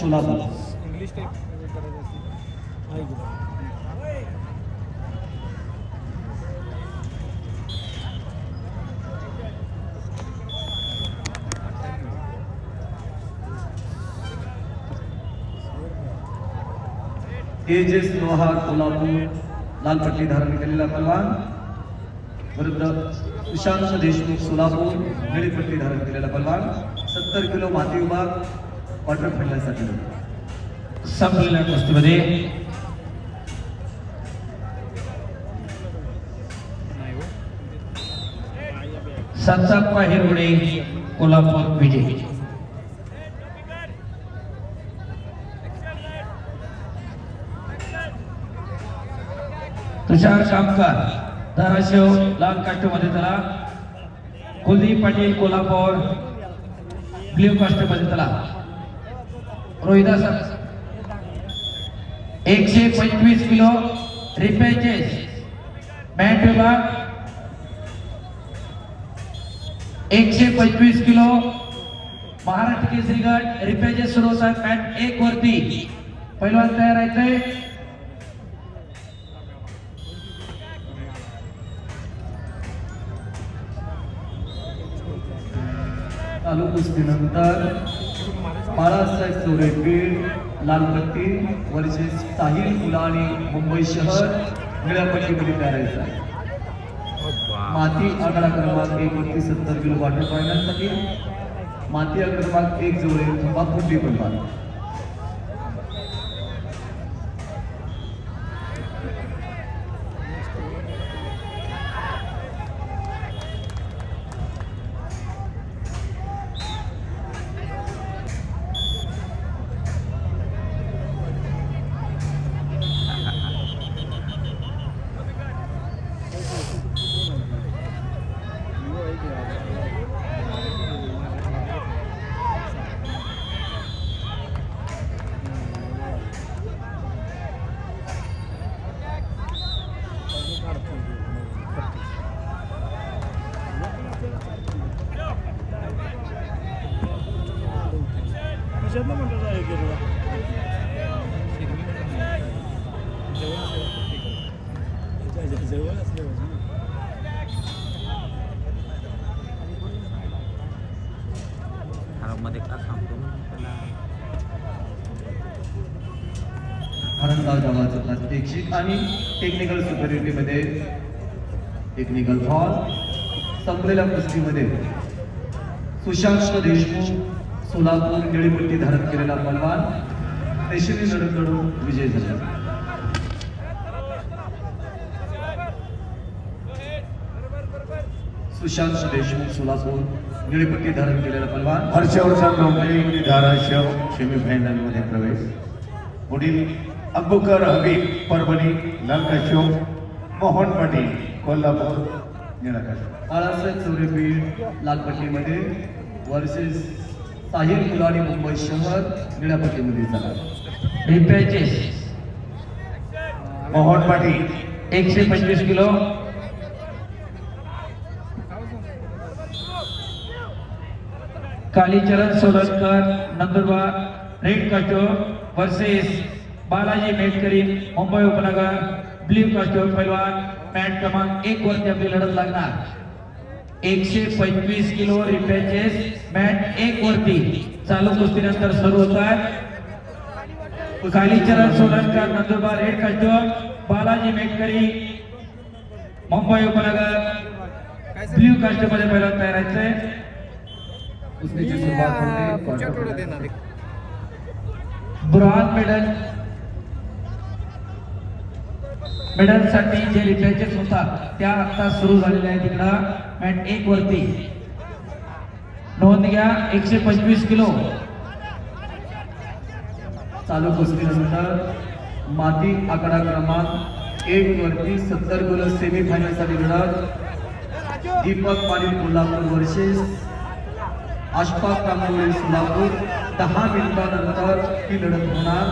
Solapur. English type करायचं असते. तेजस लोहार कोल्हापूर लाल पट्टी धारण केलेला पहलवान विरुद्ध सुशांत देशमुख सोलापूर निळी पट्टी धारण केलेला पहलवान. 70 किलो माती विभाग क्वार्टर फायनलसाठी संपलेल्या कुस्तीमध्ये संताप्पा हिरवडे कोल्हापूर विजय. तुषार कामकार धाराशिव लाल कास्टमध्ये चला. कुलदीप पाटील कोल्हापूर ब्ल्यू कास्टमध्ये चला. रोहिदास 125 किलो रिपेचेस मॅट विभाग. 125 किलो महाराष्ट्र केसरी गट रिपेचेस सुरू होतात. मॅट 1 वरती पहिलवान तयार आहे. चालू कुस्तीनंतर बाळासाहेब चोरेपीर लाल पट्टी वर्सेस साहिल गुलाणी मुंबई शहर निळ्या पट्टीमध्ये करायचा. माती आकडा क्रमांक 1 वरती 70 किलो क्वार्टर फायनलसाठी. माती आकडा क्रमांक 1 जवळ थांबा फुटी पडला. हरणगाव गावाचं प्रात्यक्षिक आणि टेक्निकल सुपरिटीमध्ये टेक्निकल फॉल. संपलेल्या कुस्तीमध्ये सुशांत देशमुख सोलापूर निळी पट्टी धारण केलेला पहलवान रेशमी लढत लढून विजय झाला. सुशांत देशमुख सोलापूर निळी पट्टी धारण केलेला पहलवान हर्षवर्धन डोंगरे धाराशिव सेमीफायनल मध्ये प्रवेश. पुढील अबुकर हबीब परभणी लाल कास्टो. मोहन पाटील कोल्हापूर निळा कास्टो. बाळासाहेब चौरेपीर लाल पट्टीमध्ये वर्सेस साहिल गुलाणी मुंबई शहर निळ्या पट्टीमध्ये झाला. Repechage Mohan Patil 125 kilo. Kalicharan Solankar Nandurbar red costume versus Balaji Metkari Mumbai उपनगर ब्ल्यू कास्टो. पैलवान मॅट क्रमांक 1 वरती आपली लढत लागणार. 125 किलो रिपेचेस मॅट 1 वरती चालू कुस्तीनंतर सुरू होतात. कालीचरण सोलंकर नंदुरबार रेड कास्टो. बालाजी मेटकरी मुंबई उपनगर ब्ल्यू कास्टो मध्ये पैलवान तयार आहेत. कुस्तीची सुरुवात होते. ब्रॉन्झ मेडलसाठी जे रिपेचेस होतात त्या आता सुरू झालेल्या आहेत. तिकडं मॅट 1 वरती नोंद घ्या. 125 किलो चालू कुस्तीनंतर माती आकडा क्रमांक 1 वरती 70 किलो सेमीफायनल साठी लढत. दीपक पाटील कोल्हापूर वर्सेस आशफाक कांबळे सोलापूर. 10 मिनिटांनंतर ही लढत होणार.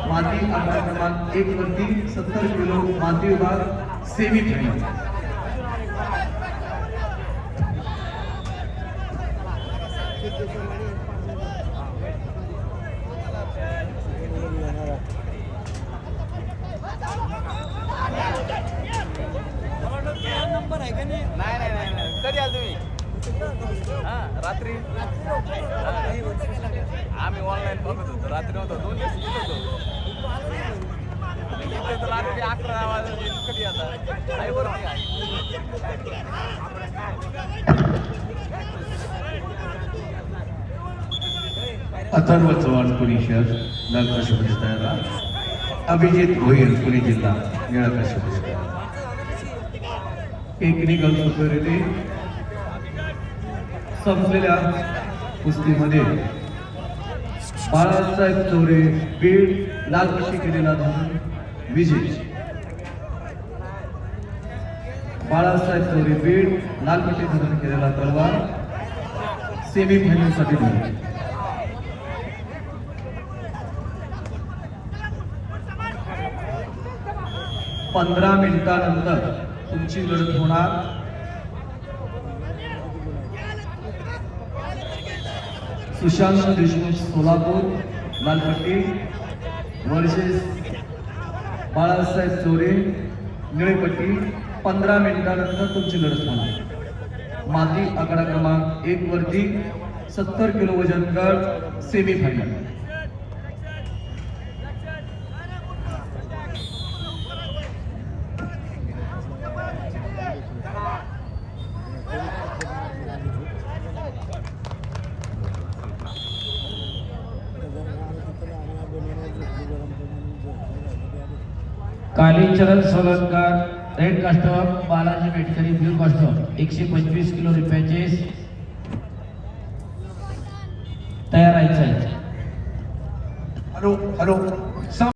माती आकडा क्रमांक 1 वरती 70 किलो माती विभाग सेमीफायनल. बघत होतो रात्री होतो 2 दिवस होतो इथे तर रात्री 11 वाजता कधी आता आई वरती आहे अथर्व चव्हाण पुणे शहर लाल काशीमध्ये तयार. अभिजित भोईर पुणे जिल्हा निळा काशीमध्ये तयार. टेक्निकल सुपरिटी संपलेल्या कुस्तीमध्ये बाळासाहेब चोरे बीड लाल पट्टी केलेला धरून विजय. बाळासाहेब चोरे बीड लाल पट्टी धरून केलेला तलवार सेमी फायनल साठी निघाला. 15 मिनिटानंतर तुमची लढत होणार. सुशांत देशमुख सोलापूर लालपट्टी वर्सेस बाळासाहेब चोरे निळेपट्टी. 15 मिनिटानंतर तुमची लढत होणार. माती आकडा क्रमांक 1 वरती 70 किलो वजन गट semi final. Kalicharan Solankar red costume, Balaji Metkari blue costume 125 kilo रुपयाचे तयार आहे. Hello hello